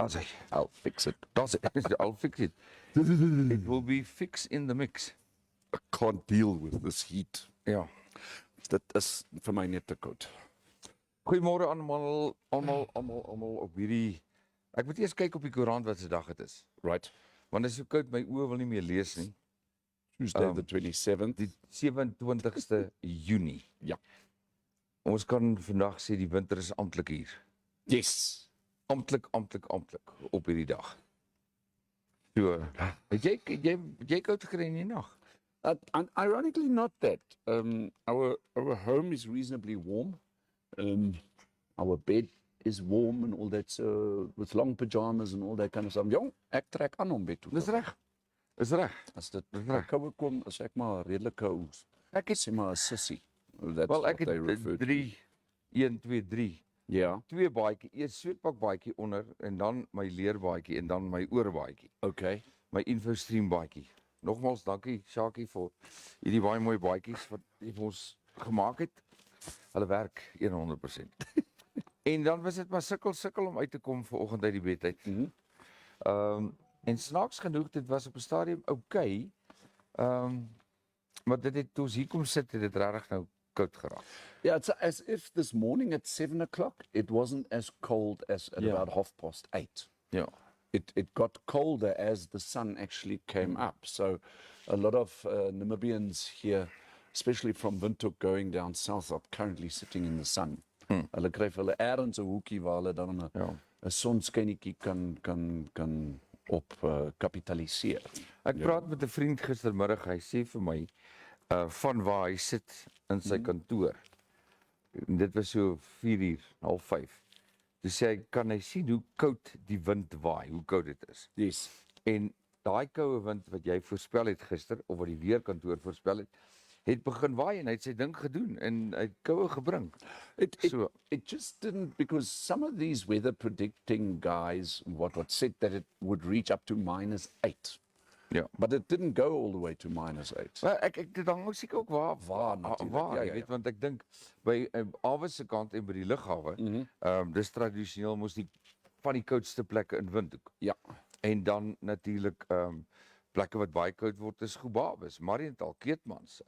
Does it? I'll fix it. Does it? I'll fix it. It will be fixed in the mix. I can't deal with this heat. Ja. Dit is vir my net te koud. Goeiemôre almal op hierdie. Ek moet eers kyk op die koerant wat se dag dit is. Right. Want dit is so koud, my oë wil nie meer lees nie. Tuesday the 27th. Die 27ste Junie. Ja. Ons kan vandag sê die winter is amptelik hier. Yes. Amptelik op hierdie dag. So, het jy koud gekry in die nag? And ironically not that. Our home is reasonably warm. Our bed is warm and all that, so with long pajamas and all that kind of stuff. Jong, ek trek aan om bed toe. Dis reg. Is reg. As dit koue kom, as ek maar redelik koud. Ek het sê maar 'n sissie. That's Wel, what ek they het refer to. 1 2 3. Ja. 2 baadjie, eers sweetpak baadjie onder en dan my leerbaadjie en dan my oorbaadjie. Okay. My InfoStream baadjie. Nogmaals dankie Shakie vir hierdie baie mooi baadjies wat jy vir ons gemaak het. Hulle werk 100%. En dan was dit maar sukkel om uit te kom vanoggend uit die bed uit. En snaaks genoeg, dit was op 'n stadium okay. Maar dit het toe ons hier kom sit, het dit regtig nou koud geraak. Yeah, it's as if this morning at 7 o'clock, it wasn't as cold as at about 8:30. Ja. It got colder as the sun actually came up. So a lot of Namibians here, especially from Windhoek going down south, are currently sitting in the sun. Hulle kry vir hulle ergens 'n hoekie waar hulle dan 'n sonskynnetjie kan op kapitaliseer. Ek praat met 'n vriend gistermiddag, hy sê vir my van waar hy sit in sy kantoor. En dit was so 4:00, 4:30. Toe sê hy, kan hy sien hoe koud die wind waai, hoe koud dit is. Yes. En daai koue wind wat jy voorspel het gister of wat die weerkantoor voorspel het begin waai en hy het sy ding gedoen en hy het koue gebring. It just didn't, because some of these weather predicting guys what said that it would reach up to -8. Ja. But it didn't go all the way to -8. Maar ek dit hang seker ook waar natuurlik. jy weet, want ek dink by Awe se kant en by die lughawe, dis tradisioneel mos die van die koudste plekke in Windhoek. Ja. En dan natuurlik plekke wat baie koud word is Gobabis, Mariental, Keetmans,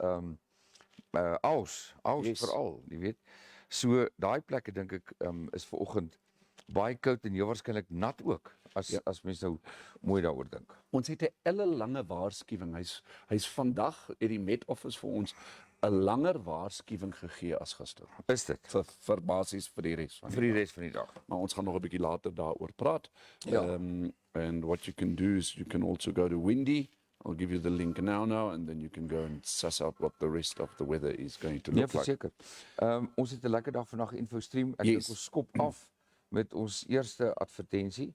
Aus Yes. veral, jy weet. So daai plekke dink ek is vanoggend baie koud en heel waarskynlik nat ook as mens nou mooi daaroor dink. Ons het 'n ellelange waarskuwing. Hy's vandag het die Met Office vir ons 'n langer waarskuwing gegee as gister. Is dit Vir basies vir die res van vir die res van die dag? Maar ons gaan nog 'n bietjie later daaroor praat. Ja. And what you can do is you can also go to Windy. I'll give you the link now, and then you can go and suss out what the rest of the weather is going to look Ja, like. verseker. Ons het 'n lekker dag vandag InfoStream. Ek Yes. dink ons skop af met ons eerste advertensie.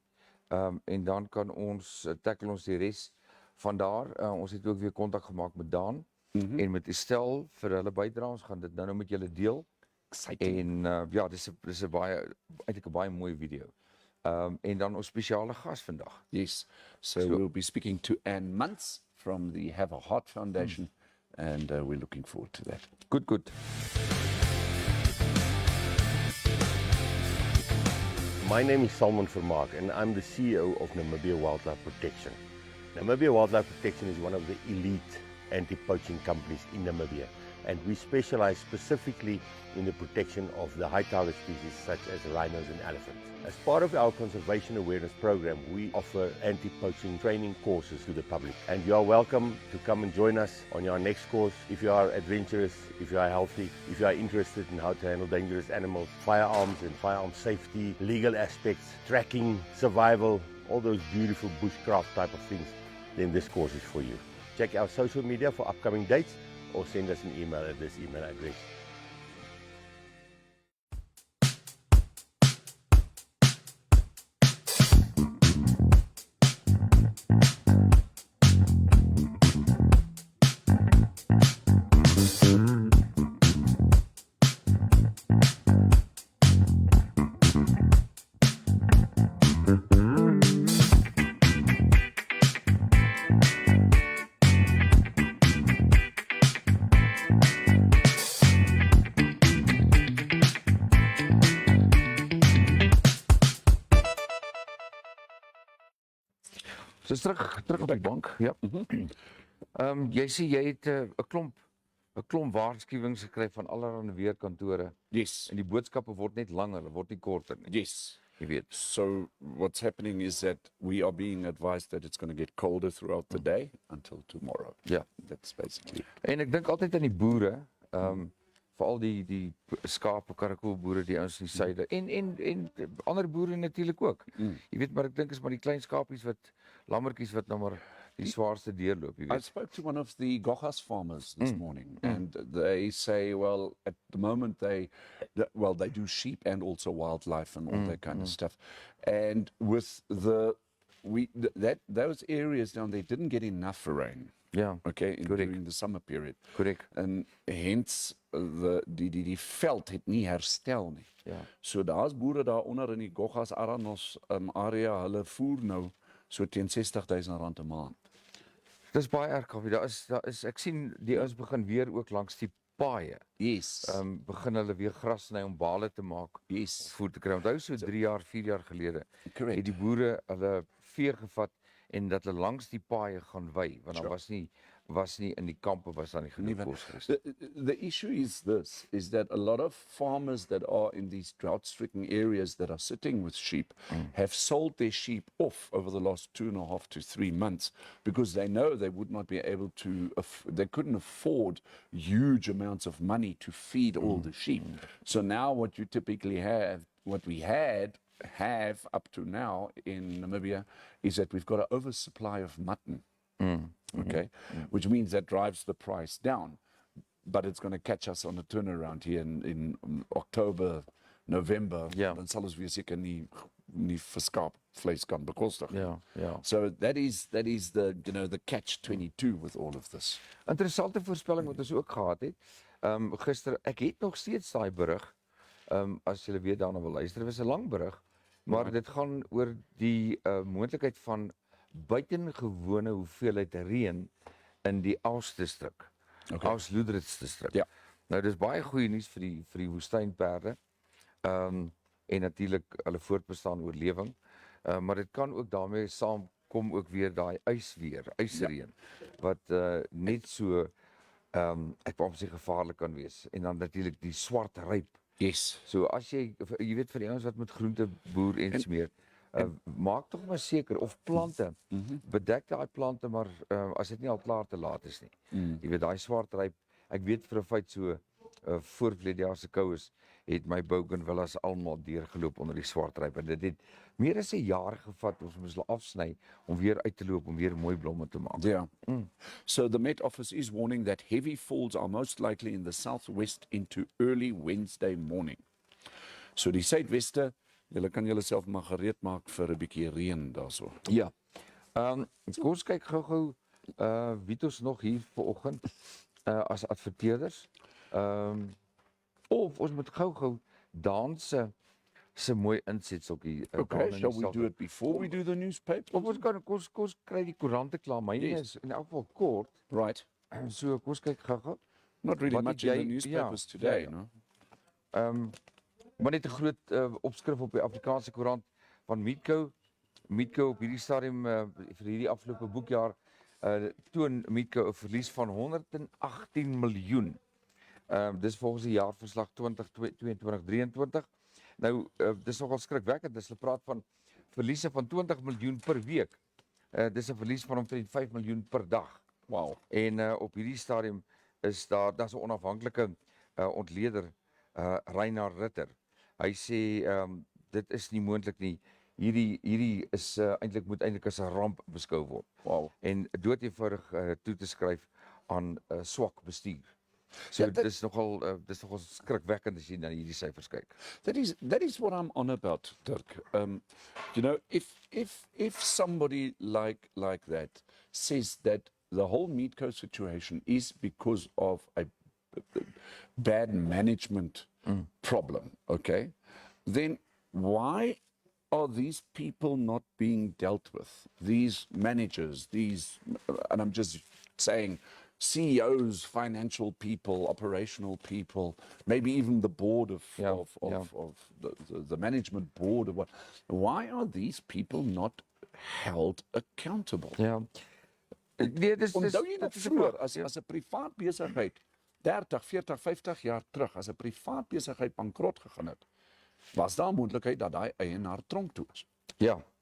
En dan kan ons tackle ons die res van daar. Ons het ook weer kontak gemaak met Daan en met Estelle vir hulle bydrae. Ons gaan dit nou met julle deel. Exciting. En ja, dis 'n eintlik 'n baie mooi video. En dan ons spesiale gas vandag. Yes. So we'll be speaking to Anne Muntz from the Have a Heart Foundation, and we're looking forward to that. Good. My name is Salman Vermaak and I'm the CEO of Namibia Wildlife Protection. Namibia Wildlife Protection is one of the elite anti-poaching companies in Namibia, and we specialize specifically in the protection of the high target species such as rhinos and elephants. As part of our conservation awareness program, we offer anti-poaching training courses to the public, and you are welcome to come and join us on our next course if you are adventurous, if you are healthy, if you are interested in how to handle dangerous animals, firearms and firearm safety, legal aspects, tracking, survival, all those beautiful bushcraft type of things, then this course is for you. Check our social media for upcoming dates or send us an email at this email address. So terug op die bank. Ja. Jy sê jy het 'n klomp waarskuwings gekry van allerlei weerkantore Yes. en die boodskappe word net langer, hulle word nie korter nie. Yes. Jy weet. So what's happening is that we are being advised that it's going to get colder throughout the day until tomorrow. Ja. That's basically. En ek dink altyd aan die boere, veral die skape, karakoolboere, die ouens in die suide en ander boere natuurlik ook. Jy weet, maar ek dink is maar die klein skapies lammetjies wat nou maar die zwaarste deurloop, jy I weet. spoke to one of the Gogas farmers this morning, and they say, well, at the moment they do sheep and also wildlife and all that kind of stuff. And with those areas down there didn't get enough rain. Ja, Okay, Correct. during the summer period. korrek. And hence die veld het nie herstel nie. Ja. So daar's boere daar onder in die Gogas Aranos area, hulle voer nou so teen R60,000 'n maand. Dis baie erg, Kaffie. Daar is ek sien die ouens begin weer ook langs die paaie. Yes. Begin hulle weer gras sny om bale te maak, Yes. voer te kry. Onthou so 3 jaar, 4 jaar gelede Correct. het die boere hulle vee gevat en dat hulle langs die paaie gaan wy, want daar was nie in die kampe was daar nie genoeg kos gewees. The issue is this, is that a lot of farmers that are in these drought-stricken areas that are sitting with sheep have sold their sheep off over the last 2.5 to 3 months because they know they would not be able to, they couldn't afford huge amounts of money to feed all the sheep. So now what you typically have, what we have up to now in Namibia is that we've got an oversupply of mutton. Okay, which means that drives the price down, but it's going to catch us on a turnaround here in October, November. Ja. Dan sal ons weer seker nie vir skaapvleis kan bekostig. Ja, ja. So that is the the catch-22 with all of this. Interessante voorspelling wat ons ook gehad het. Gister, ek het nog steeds daai berig. As julle weer daarna wil luister, dit was 'n lang berig, maar dit gaan oor die moontlikheid van buitengewone hoeveelheid reën in die Ausdistrik. Okay. Aus-Ludritz-distrik. Ja. Nou dis baie goeie nuus vir die woestynperde. En natuurlik hulle voortbestaan oorlewing. Maar dit kan ook daarmee saamkom ook weer daai ysreën wat net so ek wou sê gevaarlik kan wees. En dan natuurlik die swart ryp. Yes. So as jy weet vir die ouens wat met groente boer en smeer, maak tog maar seker of plante bedek daai plante maar as dit nie al klaar te laat is nie. Jy weet daai swart ryp, ek weet vir 'n feit so voor verlede jaar se koues het my bougainvillas almal deurgeloop onder die swart ryp en dit het meer as 'n jaar gevat ons moes hulle afsny om weer uit te loop om weer mooi blomme te maak. Yeah. So the Met Office is warning that heavy falls are most likely in the southwest into early Wednesday morning. So die suidweste, julle kan julleself maar gereed maak vir 'n bietjie reën daarso. Ja. Kom ons kyk gou-gou wie het ons nog hier vanoggend as adverteerders. Of ons moet gou-gou Daan se mooi insetseltjie. Okay, shall we do it before we do the newspaper? Of ons kan kos kry die koerante klaar, maar hier is in elk geval kort. Right. So kom ons kyk gou-gou. Not really Wat much het in the jy- newspapers ja, today, ja, ja. no? Maar net 'n groot opskrif op die Afrikaanse koerant van Mitco. Mitco op hierdie stadium vir hierdie afgelope boekjaar toon Mitco 'n verlies van 118 miljoen. Dis volgens die jaarverslag 2022-23. Nou dis nogal skrikwekkend as hulle praat van verliese van 20 miljoen per week. Dis 'n verlies van omtrent 5 miljoen per dag. Wow. En op hierdie stadium is daar's 'n onafhanklike ontleder Reinhard Ritter. Hy sê dit is nie moontlik nie. Hierdie is moet eintlik as 'n ramp beskou word. Wow. En dood eenvoudig toe te skryf aan swak bestuur. So Ja, dis nogal skrikwekkend as jy na hierdie syfers kyk. That is what I'm on about, Dirk. If somebody like that says that the whole Meatco situation is because of a bad management problem, okay, then why are these people not being dealt with? These managers, and I'm just saying, CEOs, financial people, operational people, maybe even the board of the management board. Why are these people not held accountable. Ja. Nee, Onthou jy nog dit is 'n vroeër, vraag, ja. as 'n privaat besigheid 30, 40, 50 jaar terug, as 'n privaat besigheid bankrot gegaan het, was daar 'n moontlikheid dat daai eienaar tronk toe is.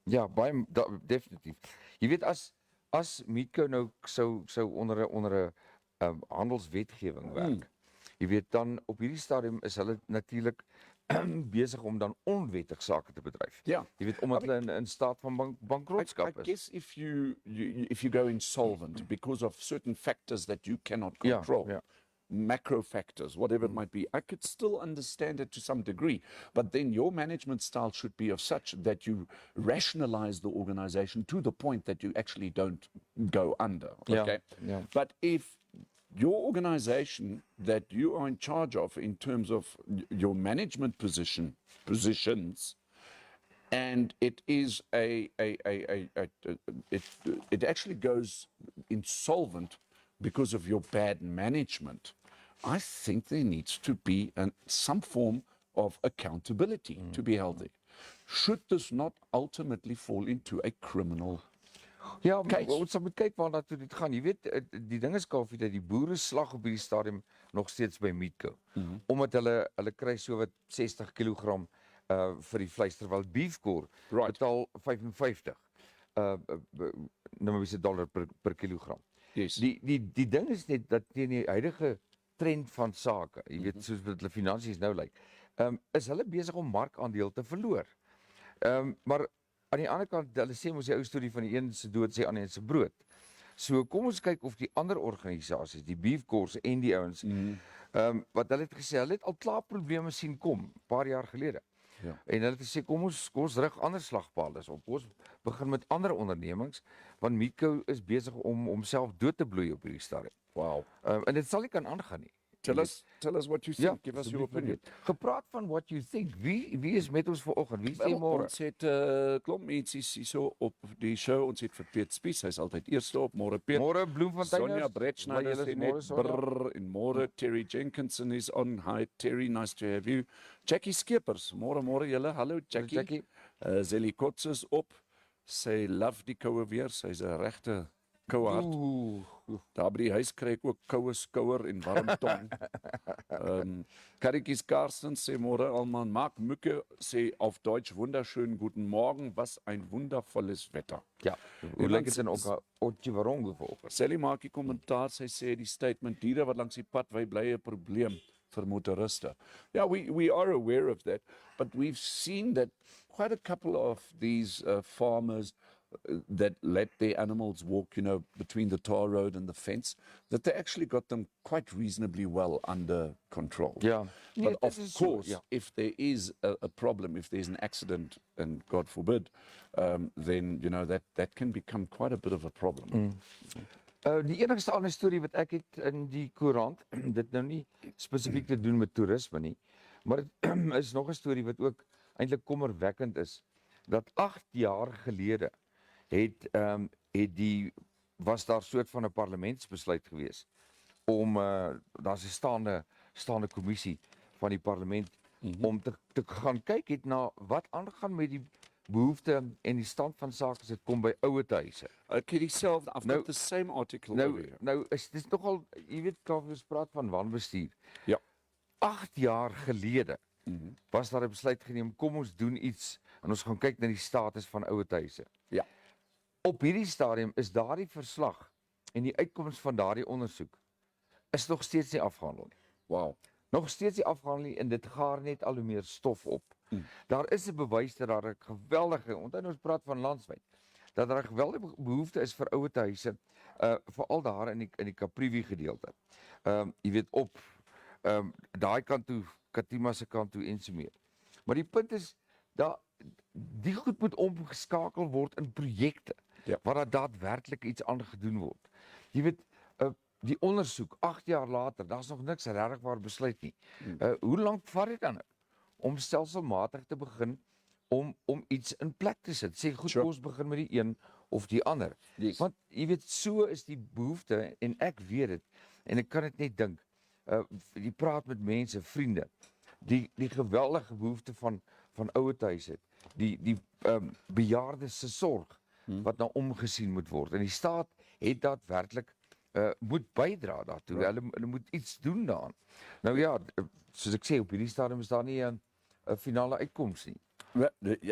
Ja, baie definitief. Jy weet as Mitco nou sou onder 'n handelswetgewing werk. Jy weet dan op hierdie stadium is hulle natuurlik besig om dan onwettig sake te bedryf. Ja. Jy weet omdat hulle in staat van bankrotskap I is. guess if you go insolvent because of certain factors that you cannot Ja, control, ja. macro factors, whatever it might be, I could still understand it to some degree. But then your management style should be of such that you rationalize the organization to the point that you actually don't go under. Ja, Okay. ja. But if your organization that you are in charge of in terms of your management positions, and it is it actually goes insolvent because of your bad management, I think there needs to be some form of accountability to be held there. Should this not ultimately fall into a criminal? Ja, Case. ons moet kyk waarna toe dit gaan. Jy weet die ding is Kaufeee dat die boere slag op hierdie stadium nog steeds by Mitco. Omdat hulle kry so wat 60 kg vir die vleis terwyl beefcore Right. betaal 55 Namibiese dollar per kilogram. Yes. Die ding is net dat teen die huidige trend van sake, jy weet soos wat hulle finansies nou lyk, is hulle besig om markandeel te verloor. Maar aan die ander kant, hulle sê mos die ou storie van die een se dood sê ander een se brood. So kom ons kyk of die ander organisasies, die beefcores en die ouens, wat hulle het gesê, hulle het al klaar probleme sien kom, paar jaar gelede. Ja. En hulle het gesê kom ons rig ander slagpale op. Ons begin met ander ondernemings want Mitco is besig om homself dood te bloei op hierdie stadium. Wow. En dit sal nie kan aangaan nie. Tell us what you think. Ja, Give us your opinion. Gepraat van what you think. Wie is met ons vanoggend? Wie sê môre? Ons het klomp mense hierso op die show. Ons het vir Piet Spies, hy's altyd eerste op. Môre Piet. Môre Bloemfontein. Sonja Bretschneider sê net brrr, en môre Terry Jenkinson is on. Hi Terry, nice to have you. Jackie Skeepers, môre julle. Hallo Jackie. Zelly Kotz is op. Sy love die koue weer. Sy's 'n regte koue hart. Daar by die huis kry ek ook koue skouer en warm tong. Karikies Karsten sê môre almal. Mark Mücke sê auf Deutsch wunderschön guten Morgen. Was ein wundervolles Wetter. Ja, hoe lyk dit in Otjiwarongo vanoggend? Sally maak die kommentaar, sy sê die statement diere wat langs die pad wy bly 'n probleem vir motoriste. Yeah, we are aware of that, but we've seen that quite a couple of these farmers that let their animals walk, between the tar road and the fence, that they actually got them quite reasonably well under control. Ja. But of course, if there is a problem, if there's an accident, and God forbid, then, that can become quite a bit of a problem. Die enigste ander storie wat ek het in die koerant, dit nou nie spesifiek te doen met toerisme nie, maar dit is nog 'n storie wat ook eintlik kommerwekkend is, dat 8 jaar gelede was daar soort van 'n parlementsbesluit gewees om daar's 'n staande kommissie van die parlement om te gaan kyk het na wat aangaan met die behoefte en die stand van sake as dit kom by ouer huise. Okay, dieselfde. I've got the same article over here. Nou is dit nogal, jy weet, ons praat van wanbestuur. Ja. 8 jaar gelede was daar 'n besluit geneem, kom ons doen iets en ons gaan kyk na die status van ouer huise. Ja. Op hierdie stadium is daardie verslag en die uitkoms van daardie ondersoek is nog steeds nie afgehandel nie. Wow. Nog steeds nie afgehandel nie en dit gaar net al hoe meer stof op. Daar is 'n bewys dat daar 'n geweldige, onthou ons praat van landwyd, dat daar 'n geweldige behoefte is vir ouer huise, veral daar in die Caprivi gedeelte. Jy weet daai kant toe, Katima se kant toe en so meer. Maar die punt is die goed moet omgeskakel word in projekte waar daar daadwerklik iets aan gedoen word. Jy weet die ondersoek 8 jaar later, daar's nog niks regtig waar besluit nie. Hoe lank vat dit dan om stelselmatig te begin om iets in plek te sit? Sê goed, ons begin met die een of die ander. Yes. Want jy weet, so is die behoefte en ek weet dit en ek kan dit net dink. Jy praat met mense, vriende, die geweldige behoefte van ouer huise, die bejaardes se sorg, wat nou omgesien moet word. En die staat het daadwerklik moet bydra daartoe. Hulle moet iets doen daaraan. Nou ja, soos ek sê, op hierdie stadium is daar nie 'n finale uitkoms nie.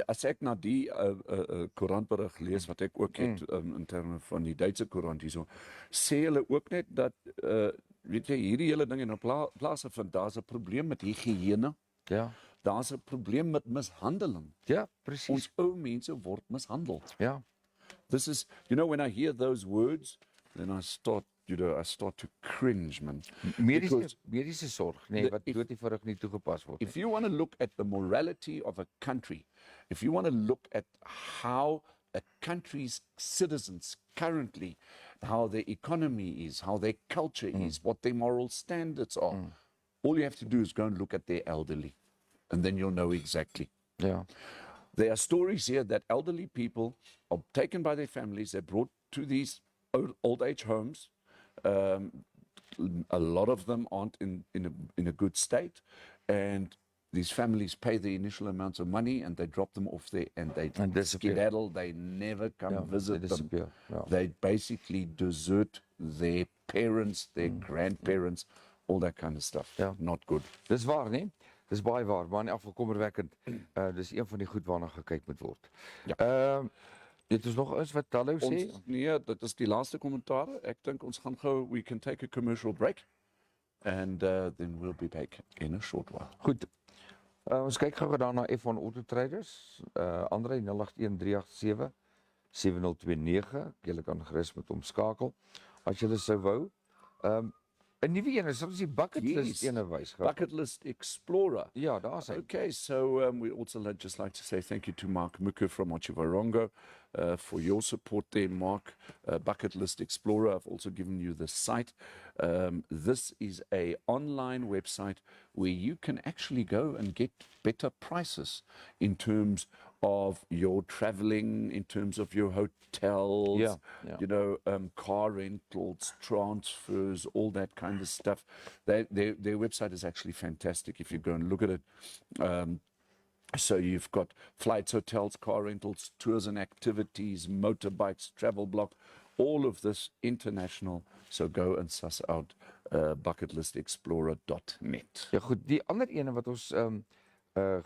As ek na die koerantberig lees wat ek ook het in terme van die Duitse koerant hierso, sê hulle ook net dat weet jy, hierdie hele ding in plaas van daar's 'n probleem met higiëne. Ja. Daar's 'n probleem met mishandeling. Ja, presies. Ons ou mense word mishandel. Ja. This is, when I hear those words, then I start to cringe, man. Mediese sorg, nee, wat dood eenvoudig nie toegepas word nie. If you want to look at the morality of a country, if you want to look at how a country's citizens currently, how their economy is, how their culture is, what their moral standards are, all you have to do is go and look at their elderly, and then you'll know exactly. Ja. There are stories here that elderly people are taken by their families, they're brought to these old age homes. A lot of them aren't in a good state, and these families pay the initial amounts of money and they drop them off there and they skedaddle. They never come visit them. Ja. They basically desert their parents, their grandparents, all that kind of stuff. Ja. Not good. Dis waar, nee? Dis baie waar, maar in elk geval kommerwekkend. Dis een van die goed waarna gekyk moet word. Ja. Dit is nog eens wat Tallo sê. Nee, dit is die laaste kommentaar. Ek dink ons gaan gou, we can take a commercial break and then we'll be back in a short while. Goed. Ons kyk gou dan na F1 Auto Traders. Andre 081387 7029. Julle kan gerus met hom skakel as julle sou wou. 'n nuwe een is ons die bucket list ene wys. Bucket List Explorer. Ja, daar's hy. Okay, so we also just like to say thank you to Mark Mucker from Ochivarongo for your support there, Mark. Bucket List Explorer, I've also given you the site. This is a online website where you can actually go and get better prices in terms of your traveling, in terms of your hotels, car rentals, transfers, all that kind of stuff. Their website is actually fantastic if you go and look at it. So you've got flights, hotels, car rentals, tours and activities, motorbikes, travel block, all of this international. So go and suss out bucketlistexplorer.net. Ja goed, die ander ene wat ons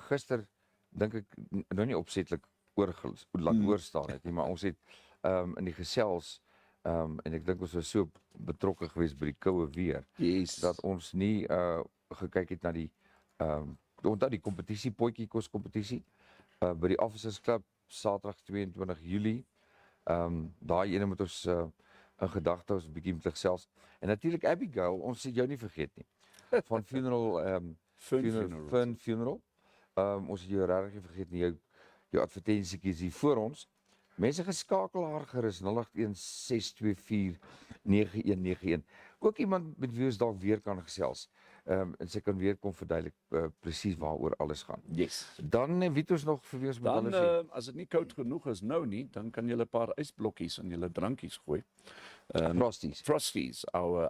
gister dink ek nou nie opsetlik laat oorstaan het nie, maar ons het in die gesels en ek dink ons was so betrokke geweest by die koue weer, dat ons nie gekyk het na die onthou die kompetisie, potjie kos kompetisie by die Officers Club Saterdag 22 Julie. Daai ene moet ons in gedagte ons 'n bietjie met gesels. En natuurlik Abigail, ons het jou nie vergeet nie. Van Funeral. Ons het jou regtig nie vergeet nie, jou advertensietjies hier voor ons. Mense geskakel haar gerus 0816249191. Ook iemand met wie ons dalk weer kan gesels. En sy kan weer kom verduidelik presies waaroor alles gaan. Yes. Dan weet ons nog vir wie ons moet Dan, alles sê. as dit nie koud genoeg is nou nie, dan kan jy 'n paar ysblokkies in julle drankies gooi. Frosties, our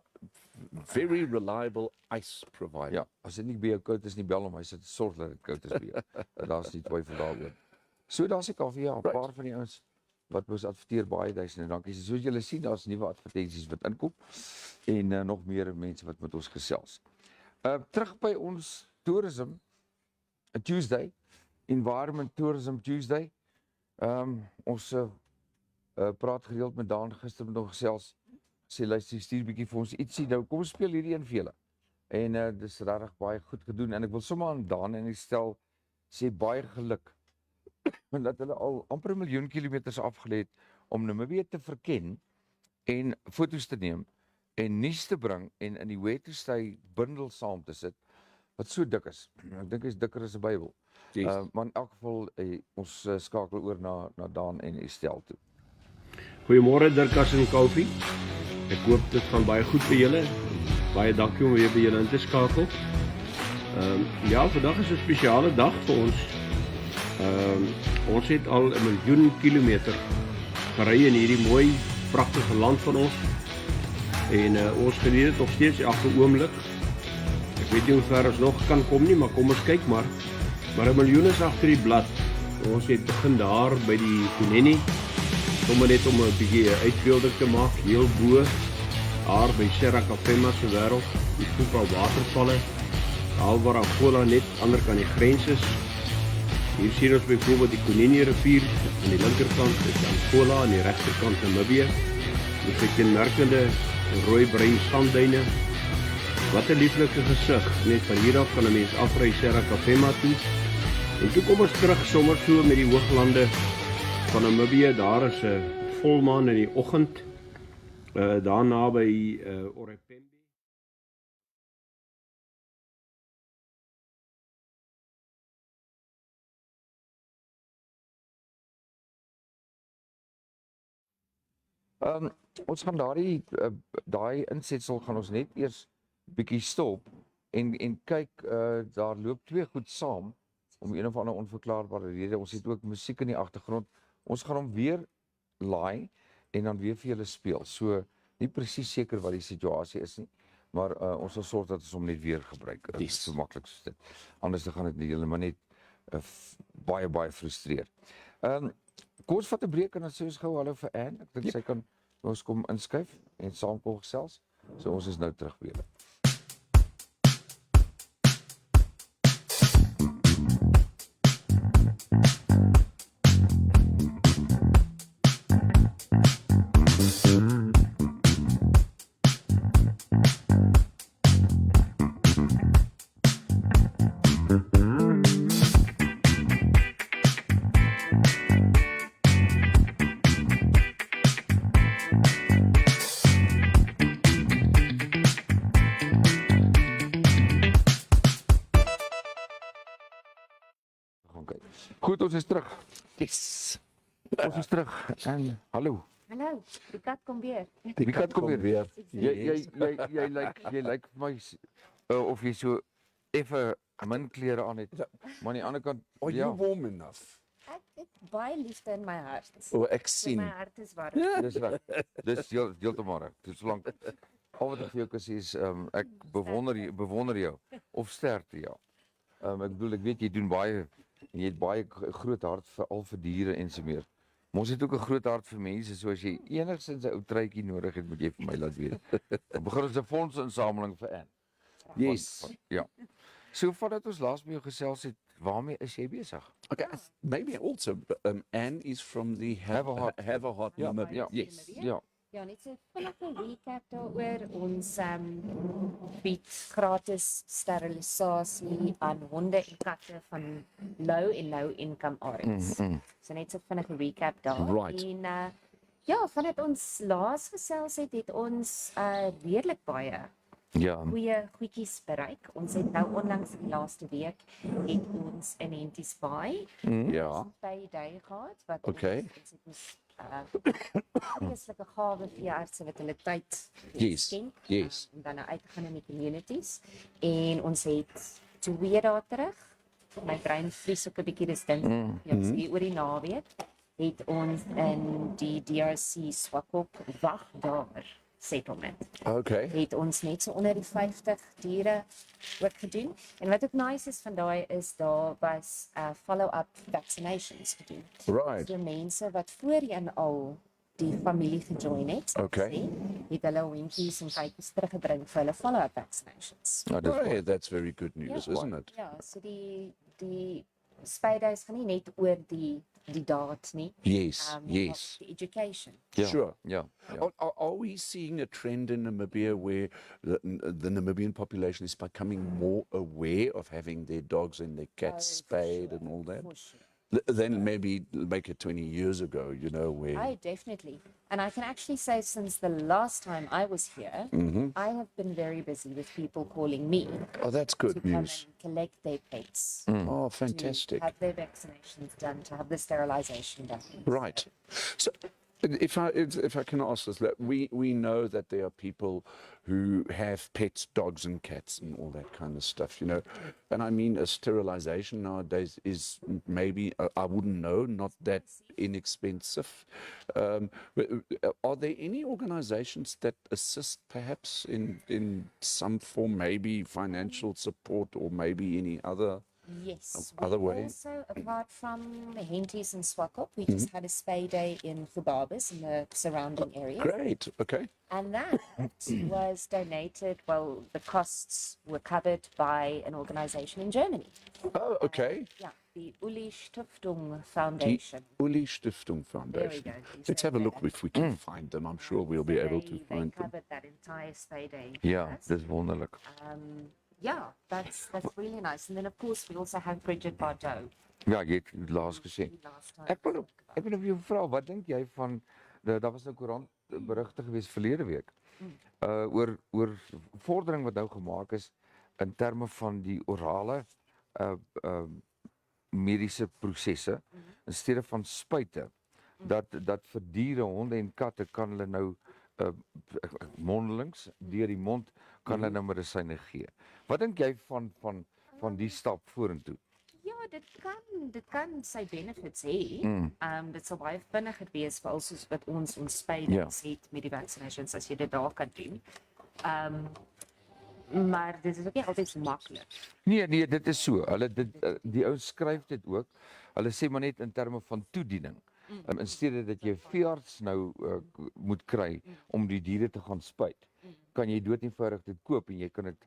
very reliable ice provider. Ja, as dit nie by jou koud is nie, bel hom, hy sê sorg dat dit koud is by jou. Daar's nie twyfel daaroor. So daar's die koffie, ja, 'n paar van die ouens wat ons adverteer baie duisende dankie. Soos julle sien, daar's nuwe advertensies wat inkom en nog meer mense wat met ons gesels. Terug by ons Tourism Tuesday, Environment Tourism Tuesday. Ons praat gereeld met Daan, gister met hom gesels. Sê luister, stuur bietjie vir ons ietsie. Nou kom ons speel hierdie een vir julle. En dis regtig baie goed gedoen en ek wil sommer aan Daan en stel sê baie geluk dat hulle al amper 1 miljoen kilometers afgelê het om Namibië te verken en foto's te neem en nuus te bring en in die Where to Stay bundel saam te sit wat so dik is. Ek dink hy's dikker as 'n Bybel. Maar in elk geval ons skakel oor na Daan en Estel toe. Goeiemôre Dirkas en Kaufeee. Ek hoop dit gaan baie goed vir julle. Baie dankie om weer by julle in te skakel. Ja, vandag is 'n spesiale dag vir ons. Ons het al 1 miljoen kilometer gery in hierdie mooi, pragtige land van ons. En ons geniet dit nog steeds elke oomblik. Ek weet nie hoe ver ons nog kan kom nie, maar kom ons kyk maar. Maar 1 miljoen is agter die blad. Ons het begin daar by die Kuneni sommer net om 'n bietjie 'n uitbeelding te maak, heel bo daar by Dirkas and Kaufeee se wêreld, die Koepa watervalle, daar waar Angola net aan die ander kant die grens is. Hier sien ons byvoorbeeld die Konini rivier aan die linkerkant is Angola, aan die regterkant Namibia. Met sy kenmerkende rooi-bruin sandduine. Wat 'n lieflike gesig. Net van hier af kan 'n mens afry Dirkas and Kaufeee toe. En toe kom ons terug sommer so met die hooglande van Namibia. Daar is 'n volmaan in die oggend. Daar naby Orepembe. Ons gaan daai insetsel gaan ons net eers bietjie stop en kyk, daar loop twee goed saam om een of ander onverklaarbare rede. Ons het ook musiek in die agtergrond. Ons gaan hom weer laai en dan weer vir julle speel. So nie presies seker wat die situasie is nie, maar ons sal sorg dat ons hom net weer gebruik. So maklik soos dit. Anders dan gaan dit julle maar net baie frustreer. Kom ons vat 'n breek en dan sê ons gou hallo vir Anne. Ek dink sy kan ons kom inskuif en saam kom gesels. So ons is nou terug weer. Goed, ons is terug. Yes. Ons is terug. En hallo. Hallo, die kat kom weer. Die kat kom weer. Jy lyk vir my of jy so effe min klere aan het. Maar aan die ander kant, Are you warm enough? Ek het baie liefde in my hart. Ek So sien. my hart is warm. dis reg. Dis heeltemal reg. Dis solank al wat ek vir jou kan sê is ek bewonder jou of sterkte jou. Ek bedoel ek weet jy doen baie en jy het baie groot hart vir al vir diere en so meer. Maar ons het ook 'n groot hart vir mense, so as jy enigsins 'n ou truitjie nodig het, moet jy vir my laat weet. Dan begin ons 'n fondsinsameling vir Anne. Yes. Ja. So voordat ons laas met jou gesels het, waarmee is jy besig? Okay, maybe also, Anne is from the Have a Heart. Have a Heart Ja, Namibia. ja. Yes. Ja. Ja, net so vinnige recap daaroor. Ons bied gratis sterilisasie aan honde en katte van low en low income areas. So net so vinnige recap daar. Right. En ja, vandat ons laas gesels het ons redelik baie Ja. goeie goedjies bereik. Ons het nou onlangs in die laaste week het ons 'n Enties Baai Ja. by day gehad wat Okay. ons het vreeslike gawe veeartse wat hulle tyd Yes, skenk, yes. om dan nou uit te gaan in die communities. En ons het 2 dae terug, my brein vlies ook 'n bietjie, dis dink oor die naweek het ons in die DRC Swakop wag daar settlement. Okay. Het ons net so onder die 50 diere ook gedoen. En wat ook nice is van daai is daar was follow-up vaccinations gedoen. Right. So mense wat voorheen al die familie gejoin het, Okay. het hulle hondjies en kykies teruggebring vir hulle follow-up vaccinations. Nou, dis Right, that's very good news, Ja. isn't it? Ja, so die spydays gaan nie net oor die daad nie. Yes, maar yes. ook die education. Ja. Sure. Ja. Ja. Are we seeing a trend in Namibia where the Namibian population is becoming more aware of having their dogs and their cats Oh, for spayed sure, and all that? for sure. Then maybe make it 20 years ago, you know, where... Oh, definitely. And I can actually say since the last time I was here, I have been very busy with people calling me Oh, that's to good come news. and collect their pets, Oh, to fantastic. have their vaccinations done, to have the sterilization done. Right. So, if I can ask this, that we know that there are people who have pets, dogs and cats and all that kind of stuff, you know. And I mean, a sterilization nowadays is maybe, I wouldn't know, not that inexpensive. Are there any organizations that assist perhaps in some form, maybe financial support or maybe any other Yes. Other We way? also, apart from Henties and Swakop, we just had a spay day in Gubabis in the surrounding areas. Great. Okay. And that was donated, well, the costs were covered by an organization in Germany. Oh, okay. Yeah, the Uli Stiftung Die Foundation. Uli Stiftung There we Foundation. go. You Let's say have a look that. if we can find them. I'm sure we'll be So able to they find them. covered that entire spay day. Ja, for us. dis wonderlik. Yeah, that's really nice. And then of course we also have Bridget Bardot. Ja, jy het laas gesê. Last time. Ek wil jou vra, wat dink jy van daar was 'n koerant berigte gewees verlede week. Oor vordering wat nou gemaak is in terme van die orale mediese prosesse in steede van spuite. Dat vir diere, honde en katte kan hulle nou mondelings deur die mond kan hulle nou medisyne gee. Wat dink jy van die stap vorentoe? Ja, dit kan sy benefits hê. Dit sal baie vinniger wees veral soos wat ons spuitings het met die vaccinations as jy dit daar kan doen. Maar dit is ook nie altyd so maklik. Nee, dit is so. Die ou skryf dit ook. Hulle sê maar net in terme van toediening. In steede dat jy 'n veearts nou moet kry om die diere te gaan spuit, kan jy dood eenvoudig dit koop en jy kan dit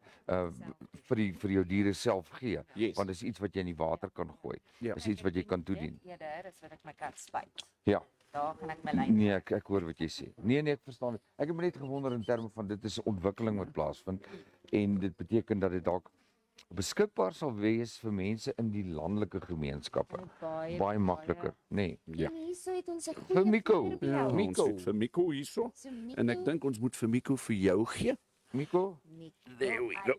vir jou diere self gee. Yes. Want dit is iets wat jy in die water kan gooi. Ja. Dis iets wat jy kan toedien. Eerder as wat ek my kat spuit. Ja. Daar gaan ek my lyn. Nee, ek hoor wat jy sê. Nee, ek verstaan. Ek het net gewonder in terme van dit is 'n ontwikkeling wat plaasvind en dit beteken dat dit dalk beskikbaar sal wees vir mense in die landelike gemeenskappe. Baie makliker, nê. Ja. En hierso het ons 'n Vir goeie Miko. vriend by Ja, jou. ons het vir Miko hierso. So Miko- En ek dink ons moet vir Miko vir jou gee. Miko, There we go.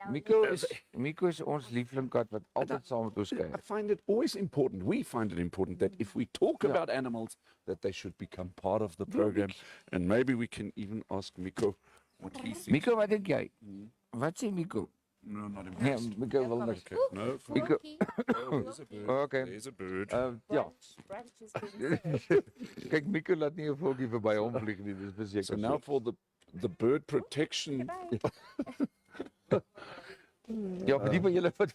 Miko is ons lieflingkat wat altyd saam met ons I kuier. find it always important, we find it important that if we talk about animals, that they should become part of the program. And maybe we can even ask Miko what he thinks. Miko, wat dink jy? Wat sê Miko? No, not him. Nee, Miko wil niks. Okay. No, Miko, oh, there's a bird. okay. There's a bird. Ja, Brunch is being served. kyk Miko laat nie 'n voeltjie verby hom vlieg nie, dis beseker. So now for the bird protection. Ja, vir die van julle wat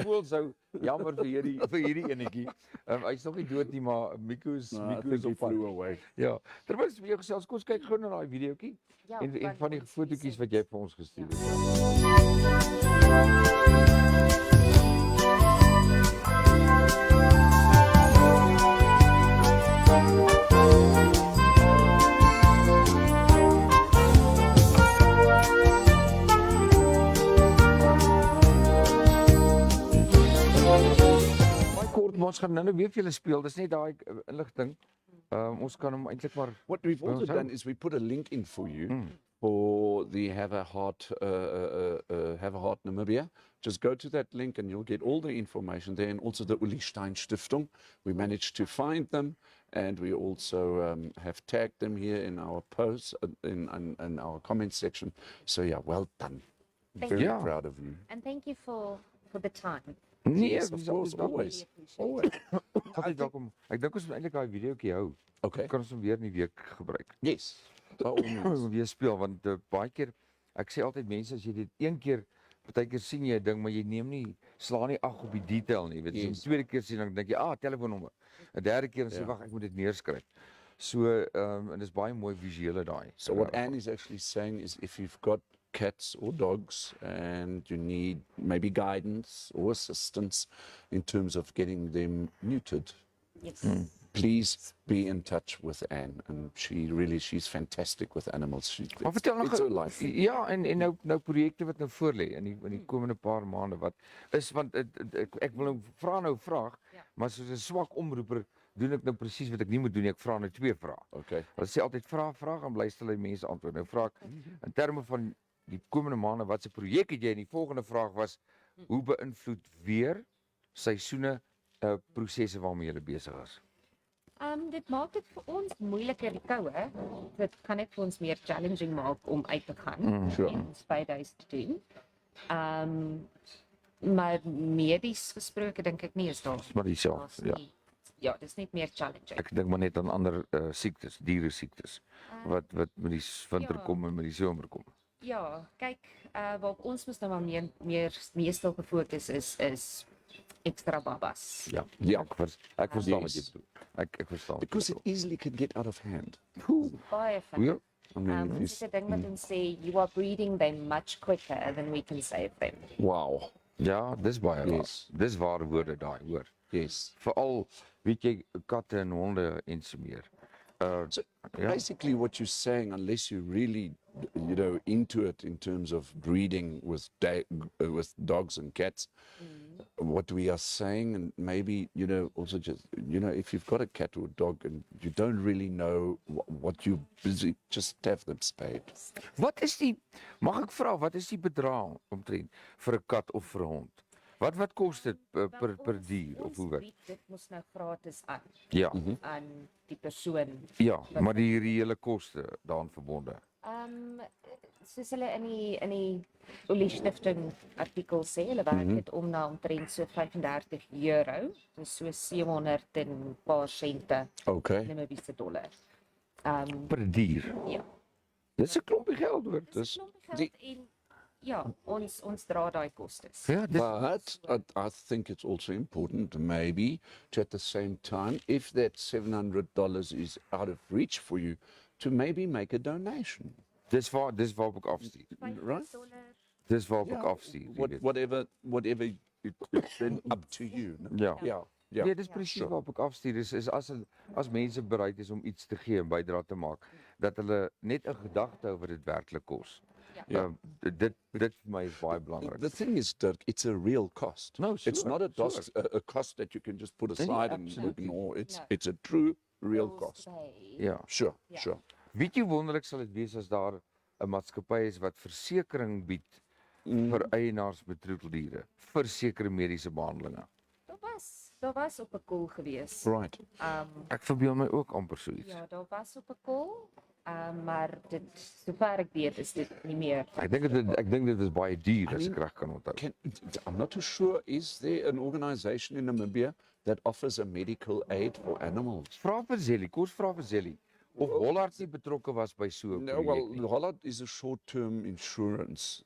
voel sou jammer vir hierdie enetjie. Hy's nog nie dood nie, maar Miko is No, I Miko think is he op pad. flew away. Ja, terwyl ons vir jou gesels, kom ons kyk gou na daai videoetjie Ja, en van die ons fotootjies recent- wat jy vir ons gestuur het. Baie kort, maar ons gaan nou weer vir julle speel. Dis net daai inligting. Ons kan hom eintlik maar What we've also so- done is we put a link in for you for the Have a Heart Namibia. Just go to that link and you'll get all the information there, and also the Uli Stein Stiftung. We managed to find them, and we also have tagged them here in our posts in our comment section. So yeah, well done. Thank Very you. proud of you. And thank you for the time. nee, Yes, of course, always. Always. Altyd welkom. Ek dink ons moet eintlik daai videoetjie hou. Okay. Kan ons hom weer in die week gebruik. Yes. By all means. Weer speel want baie keer ek sê altyd mense as jy dit een keer partykeer sien jy 'n ding maar jy neem nie slaan nie ag op die detail nie. Jy weet as jy Yes. die tweede keer sien dan dink jy telefoonnommer. 'n Derde keer dan sê Ja. wag ek moet dit neerskryf. So en dis baie mooi visuele daai. So what Anne is actually saying is if you've got cats or dogs and you need maybe guidance or assistance in terms of getting them neutered, Yes. please be in touch with Anne. And she's fantastic with animals. Maar vertel nog it's her life. Ja, en nou projekte wat nou voorlê in die komende paar maande wat is want ek wil nou vraag, maar soos 'n swak omroeper doen ek nou presies wat ek nie moet doen nie. Ek vra nou twee vrae. Okay. Hulle sê altyd vra en bly stil en mense antwoord. Nou vra ek in terme van die komende maande wat se projek het jy? En die volgende vraag was hoe beïnvloed weer seisoene prosesse waarmee jy besig is? Dit maak dit vir ons moeiliker die koue. Dit kan net vir ons meer challenging maak om uit te gaan sure. en spuithuis te doen. Maar medies gesproke dink ek nie is daar. Maar dieselfde, ja. Ja, dis net meer challenging. Ek dink maar net aan ander siektes, diere siektes wat met die winter ja. kom en met die somer kom. Ja, kyk, waarop ons mos nou maar meestal gefokus is extra babas. Ja. Ja. Ek verstaan wat jy Yes. bedoel. Ek verstaan. wat jy Because it bedoel. easily can get out of hand. Baie van. Ja. I mean, if you Ons het 'n ding met ons sê, you are breeding them much quicker than we can save them. wow. Ja, dis baie waar. Yes. Dis ware woorde daai, hoor. Yes. Veral weet jy katte en honde en so meer. So Yeah. basically what you're saying, unless you're really, into it in terms of breeding with with dogs and cats, what we are saying, and maybe, also just, if you've got a cat or a dog and you don't really know what you're busy, just have them spayed. Wat is die mag ek vra wat is die bedrag omtrent vir 'n kat of vir 'n hond? Wat kos dit per dier of hoe werk? Ons bied dit mos nou gratis aan Ja. aan die persoon. Ja, maar die reële koste daaraan verbonde. Soos hulle in die Olie Stifting artikel sê, hulle werk dit om na omtrent so €35, dus so 700 en 'n paar sente Okay. Namibiese dollar. Per dier. Ja. Dis 'n klompie geld hoor. Dis 'n klompie geld en ja, ons dra daai kostes. Ja, dis But I think it's also important, maybe, to at the same time, if that $700 is out of reach for you, to maybe make a donation. dis waar ek afstuur. Right. Dis waar ek afstuur. jy weet. Whatever it's then up to you. No? Ja. Yeah. Nee, dis presies waar ek afstuur is as mense bereid is om iets te gee en bydra te maak, dat hulle net 'n gedagte hou wat dit werklik kos. Ja. Dit vir my is baie belangrik. The thing is, Dirk, it's a real cost. No, It's sure, not a cost that you can just put aside and absolutely. ignore. No. It's a true, real cost. Ja. Sure, Ja. sure. Weet jy hoe wonderlik sal dit wees as daar 'n maatskappy is wat versekering bied vir eienaars met troeteldiere vir sekere mediese behandelinge. Daar was op 'n call gewees. Right. Ek verbeel my ook amper so iets. Ja, daar was op 'n call, maar dit sover ek weet is dit nie meer. Ek dink dit is baie duur as ek reg kan onthou. I'm not too sure. Is there an organization in Namibia that offers a medical aid for animals? Vra vir Zelly, kos vra vir Zelly of Hollard nie betrokke was by so 'n No, projek well, nie. Hollard is a short-term insurance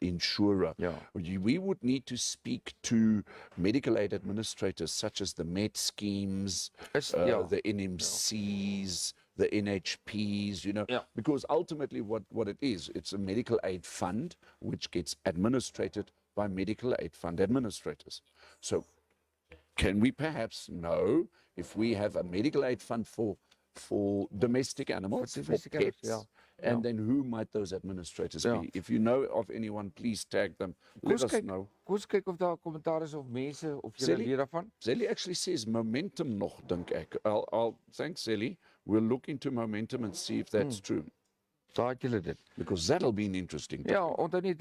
insurer. Yeah. We would need to speak to medical aid administrators such as the Met schemes, Yeah. the NMCs, the NHPs, Yeah. because ultimately what it is, it's a medical aid fund which gets administrated by medical aid fund administrators. So can we perhaps know if we have a medical aid fund for domestic animals, for domestic animals, pets, yeah. and then who might those administrators Yeah. be? If you know of anyone, please tag them. Let us know. Kom ons kyk of daar 'n kommentaar is of mense of jy Zelly? weet daarvan. Zelly actually says momentum nog, dink ek. Thanks, Zelly. We'll look into momentum and see if that's true, Daar het julle dit. because that'll be an interesting. Ja, onthou net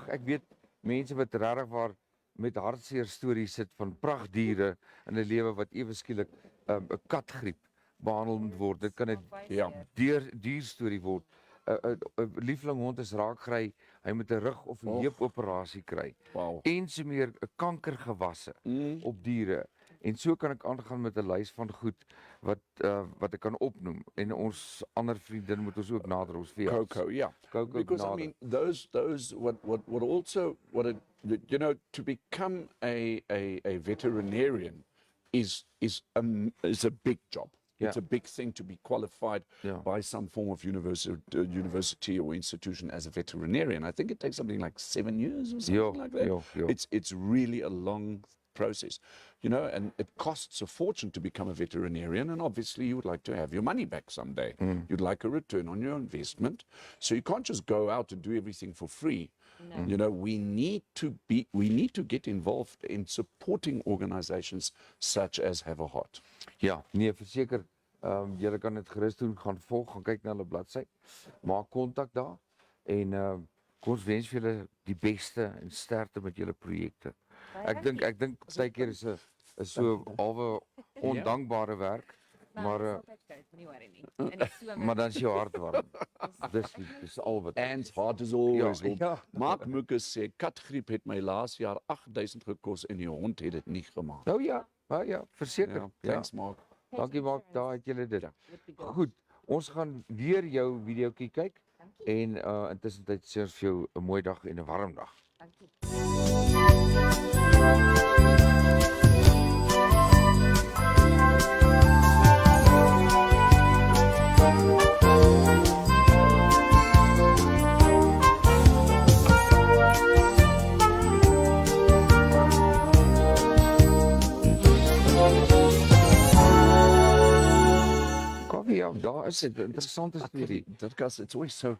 ek weet mense wat regtig waar met hartseer stories sit van pragtdiere in 'n lewe wat ewe skielik 'n katgriep behandel moet word. Dit kan 'n Ja. duur storie word. 'n Liefling hond is raak gekry, hy moet 'n rug of 'n heupoperasie kry. Wow. En so meer 'n kankergewasse op diere. En so kan ek aangaan met 'n lys van goed wat ek kan opnoem. En ons ander vriendin moet ons ook nader ons veearts. Coco, yeah. Coco Because I nader. mean, to become a veterinarian is a big job. Yeah. It's a big thing to be qualified Yeah. by some form of university or institution as a veterinarian. I think it takes something like 7 years or something like that. yeah. It's really a long process, and it costs a fortune to become a veterinarian, and obviously you would like to have your money back someday. You'd like a return on your investment, so you can't just go out and do everything for free. We need to get involved in supporting organizations such as Have a Heart. Ja, nee, verseker. Julle kan dit gerus doen, gaan volg, gaan kyk na hulle bladsy. Maak kontak daar en kom ons wens vir julle die beste en sterkte met julle projekte. Ek dink partykeer is so alwe ondankbare werk, maar maar dan is jou hart warm. Dis al wat. And hard is always Ja, ja. Mark Mucus sê katgriep het my laas jaar 8000 gekos en die hond het dit nie gemaak. Nou ja, verseker. Ja, thanks Mark. Dankie Mark, daar het julle dit. Goed, ons gaan weer jou videoetjie kyk en intussen tyd sê ons vir jou 'n mooi dag en 'n warm dag. Dankie. Koffie, ja, daar is dit, 'n interessante storie. Dirkas, it's always I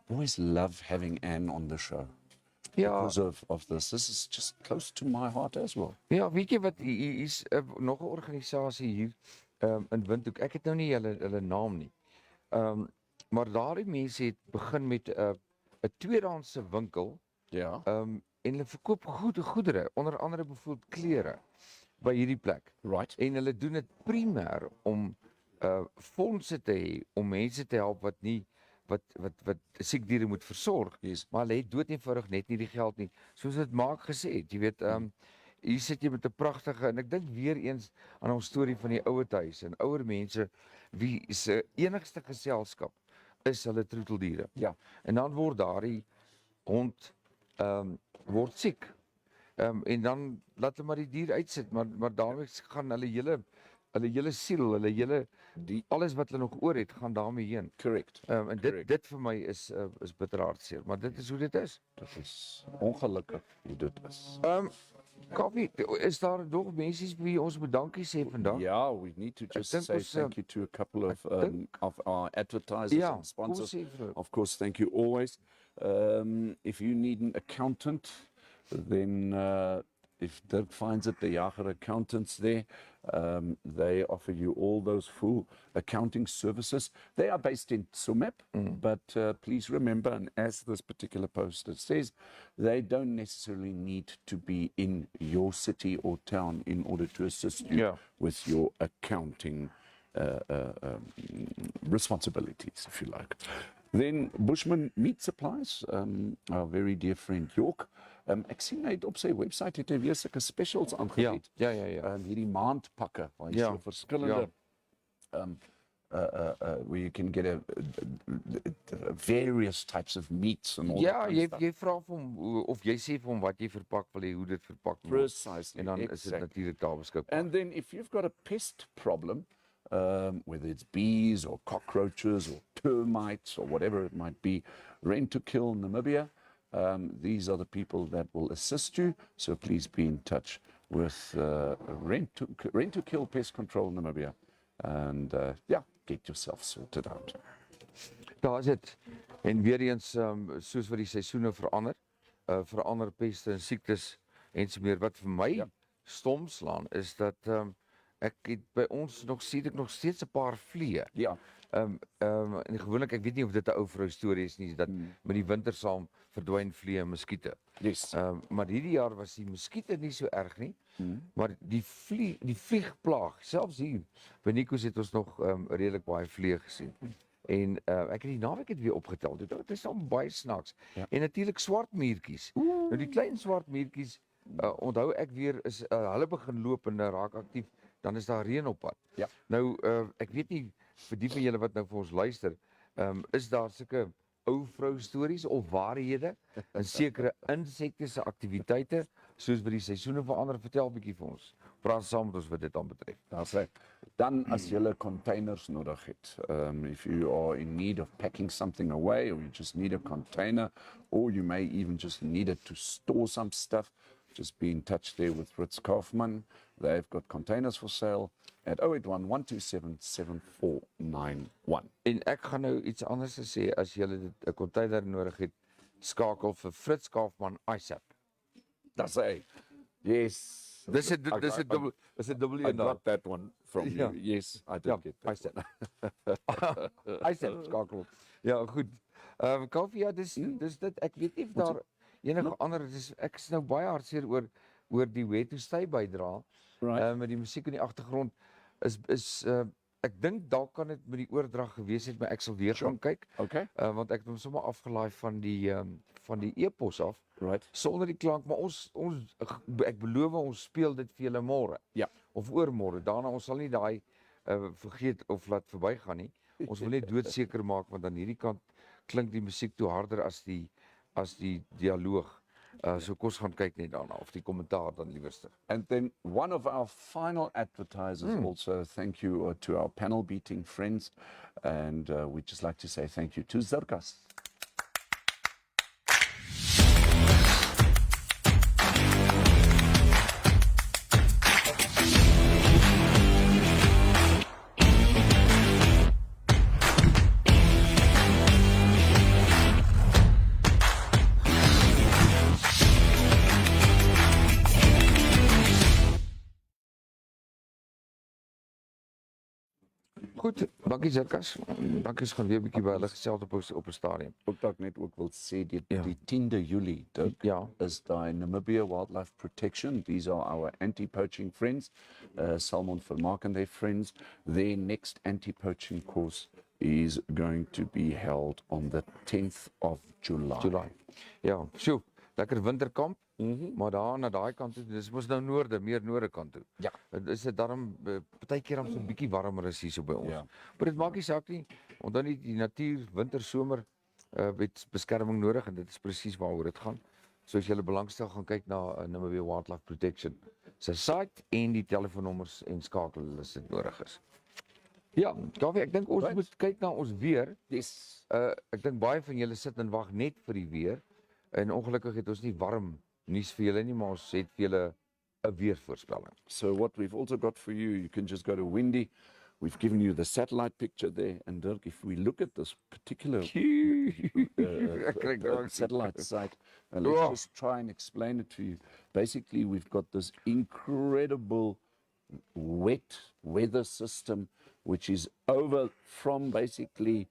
always love having Anne on the show Ja, because of this. This is just close to my heart as well. ja, weet jy wat, hier is nog 'n organisasie hier in Windhoek. Ek het nou nie hulle naam nie. Maar daardie mense het begin met 'n tweedehandse winkel. Yeah. En hulle verkoop goedere, onder andere byvoorbeeld klere by hierdie plek. Right. En hulle doen dit primêr om fondse te hê om mense te help wat nie wat siek diere moet versorg. Yes. Maar hulle het dood eenvoudig net nie die geld nie. Soos dit Mark gesê het, jy weet, hier sit jy met 'n pragtige, en ek dink weer eens aan ons storie van die ouer huis en ouer mense wie se enigste geselskap is hulle troeteldiere. Ja. En dan word daardie hond word siek. En dan laat hulle maar die dier uitsit, maar daarmee gaan hulle hele siel, alles wat hulle nog oor het, gaan daarmee heen. Correct. En dit vir my is bitter hartseer, maar dit is hoe dit is. Dit is ongelukkig hoe dit is. Kaffie, is daar nog mense wie ons bedankie sê vandag? Yeah, we need to just think say ons, thank you to a couple of our advertisers Ja, and sponsors. kom sê vir hulle. Of course, thank you always. If you need an accountant, then if Dirk finds it, the Jager accountants there, they offer you all those full accounting services. They are based in Sumep, but please remember, and as this particular poster says, they don't necessarily need to be in your city or town in order to assist you Yeah. with your accounting responsibilities, if you like. Then Bushman Meat Supplies, our very dear friend York. Ek sien hy het op sy website het hy weer sulke specials aangebied. Ja. Hierdie maandpakke waar jy Ja, so verskillende where you can get various types of meats and all Ja, that kind jy of stuff. jy vra vir hom of jy sê vir hom wat jy verpak wil hê, hoe dit verpak word. Precisely. En dan is dit exactly. natuurlik daar beskikbaar. And then if you've got a pest problem, whether it's bees or cockroaches or termites or whatever it might be, Rent to Kill Namibia, these are the people that will assist you. So please be in touch with Rent to Kill Pest Control Namibia. And get yourself sorted out. Daar is dit. En weer eens soos wat die seisoene verander peste en siektes en so meer. Wat vir my stom slaan is dat ek het by ons nog steeds 'n paar vliee. Ja. En gewoonlik, ek weet nie of dit 'n ou vrou storie is nie, dat met die winter saam verdwyn vliee en muskiete. Yes. Maar hierdie jaar was die muskiete nie so erg nie, maar die vliegplaag, selfs hier by Nikos het ons nog redelik baie vliee gesien. En ek het die naweek het weer opgetel. Dit is al baie snaaks. Ja. En natuurlik swart muurtjies. Nou die klein swart muurtjies, onthou ek weer is hulle begin loop en raak aktief, dan is daar reën op pad. Ja. Nou ek weet nie vir die van julle wat nou vir ons luister, is daar sulke ou vrou stories of waarhede in sekere insekte se aktiwiteite soos wat die seisoene verander? Vertel 'n bietjie vir ons. Praat saam met ons wat dit aanbetref. Daar's hy. Dan as jy containers nodig het, if you are in need of packing something away or you just need a container or you may even just need it to store some stuff, just be in touch there with Ritz Kaufman. They've got containers for sale at 081-127-7491. En ek gaan nou iets anders sê, as jy 'n container nodig het, skakel vir Fritz Kaufman ISAP. That's a yes. Dis 'n dubbel I got that one from Ja. you. Yes, I did Ja, get that. ISAP. ISAP skakel. Ja, goed. Kaffie, ja, dis dit. Ek weet nie of daar enige ander ek is nou baie hartseer oor die Where to Stay bydra. Right. Met die musiek in die agtergrond is ek dink dalk kan dit met die oordrag gewees het, maar ek sal weer gaan kyk. Okay. Want ek het hom sommer afgelaai van die e-pos af Right. sonder die klank, maar ek beloof ons speel dit vir julle môre. Ja. Of oormôre. Daarna ons sal nie daai vergeet of laat verbygaan nie. Ons wil net doodseker maak want aan hierdie kant klink die musiek toe harder as die dialoog. So kom ons gaan kyk net daarna of die kommentaar dan liewerste. And then one of our final advertisers also, thank you to our panel beating friends. And we'd just like to say thank you to Dirkas. Goed, dankie Dirkas. Dankie, ons gaan weer 'n bietjie by hulle gesels op 'n stadium. Ook dat ek net ook wil sê die, Ja. die 10de Julie, Dirk, Ja. is die Namibia Wildlife Protection. These are our anti-poaching friends, Salmon Vermaak and their friends. Their next anti-poaching course is going to be held on the 10th of July. Ja, sjoe, lekker winterkamp. Maar daar na daai kant toe, dis mos nou noorde, meer noorde kant toe. Ja. Is dit daarom partykeer dan so 'n bietjie warmer is hier so by ons. Ja. Maar dit maak nie saak nie. Onthou nie die natuur, winter, somer het beskerming nodig en dit is presies waaroor dit gaan. So as jy belangstel, gaan kyk na Namibia Wildlife Protection se site en die telefoonnommers en skakel hulle as dit nodig is. Ja, Kaufee, ek dink ons moet kyk na ons weer. Yes. Ek dink baie van julle sit en wag net vir die weer. En ongelukkig het ons nie warm nuus vir julle nie, maar ons het vir julle 'n weervoorspelling. So what we've also got for you, you can just go to Windy. We've given you the satellite picture there. And Dirk, if we look at this particular satellite site, let's just try and explain it to you. Basically, we've got this incredible wet weather system, which is over from basically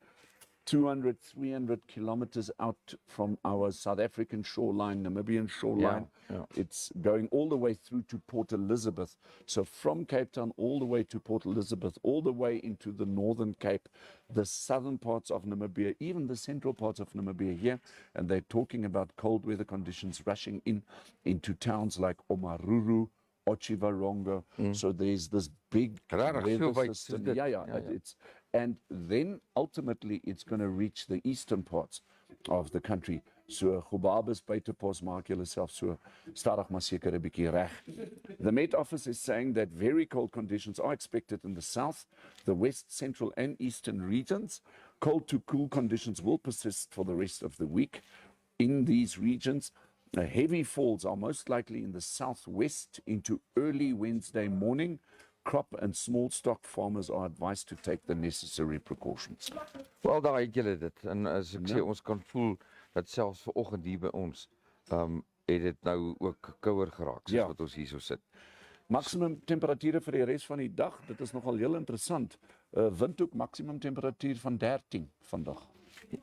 200, 300 kilometers out from our South African shoreline, Namibian shoreline. Yeah. It's going all the way through to Port Elizabeth. So from Cape Town all the way to Port Elizabeth, all the way into the Northern Cape, the southern parts of Namibia, even the central parts of Namibia here. And they're talking about cold weather conditions rushing into towns like Omaruru, Otjiwarongo. So there's this big weather system. It's, and then ultimately it's going to reach the eastern parts of the country. So Gobabis buitepos maak julle self so stadig maar seker 'n bietjie reg. The Met Office is saying that very cold conditions are expected in the south, the west, central and eastern regions. Cold to cool conditions will persist for the rest of the week in these regions. Heavy falls are most likely in the southwest into early Wednesday morning. Crop and small stock farmers are advised to take the necessary precautions. Wel, daar het julle dit. En as ek sê, ons kan voel dat selfs vanoggend hier by ons, het dit nou ook kouer geraak, soos wat ons hier so sit. Maximum temperature vir die res van die dag, dit is nogal heel interessant. Windhoek maksimum temperatuur van 13 vandag.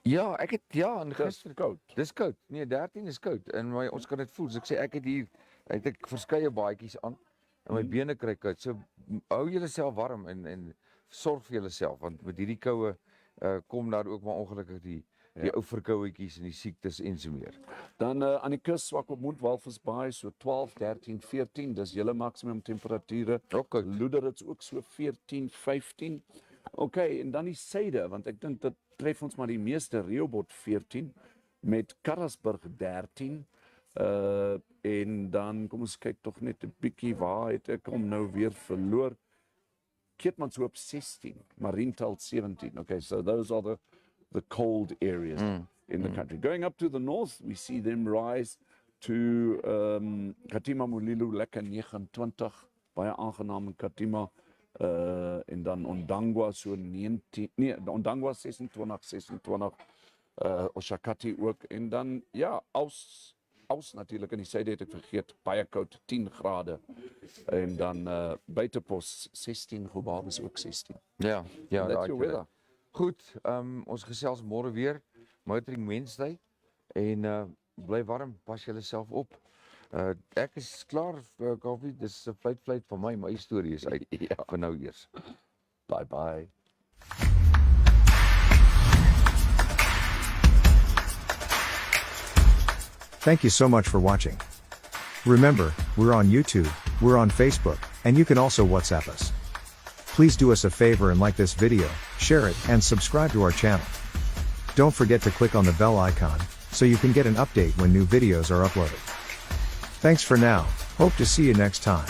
Ja, ek het en gister koud. Dis koud. Nee, 13 is koud en ons kan dit voel. So ek sê ek het hier ek verskeie baadjies aan en my bene kry koud. So hou julleself warm en sorg vir julleself want met hierdie koue kom daar ook maar ongelukkig die ou verkouetjies en die siektes en so meer. Dan aan die kus Swakopmund Walvisbaai so 12, 13, 14, dis julle maksimum temperature. Loederits ook so 14, 15. Okay, en dan die suide want ek dink dit tref ons maar die meeste, Rehoboth 14 met Karasburg 13. En dan kom ons kyk tog net 'n bietjie waar het ek hom nou weer verloor. Keetmanshoop 16, Mariental 17. Okay, so those are the cold areas in the country. Going up to the north, we see them rise to Katima Mulilo lekker 29, baie aangenaam in Katima. En dan Ondangwa so 19, nee, Ondangwa 26, Oshakati ook. En dan Aus natuurlik in die suide het ek vergeet, baie koud, 10 grade. En dan buitepos 16, Gobabis ook 16. Ja, daai weather. Goed, ons gesels môre weer, Motoring Wednesday en bly warm, pas julleself op. Ek is klaar vir koffie, dis 'n fluit van my storie is uit vir nou eers. Bye bye. Thank you so much for watching. Remember, we're on YouTube, we're on Facebook, and you can also WhatsApp us. Please do us a favor and like this video, share it, and subscribe to our channel. Don't forget to click on the bell icon, so you can get an update when new videos are uploaded. Thanks for now, hope to see you next time.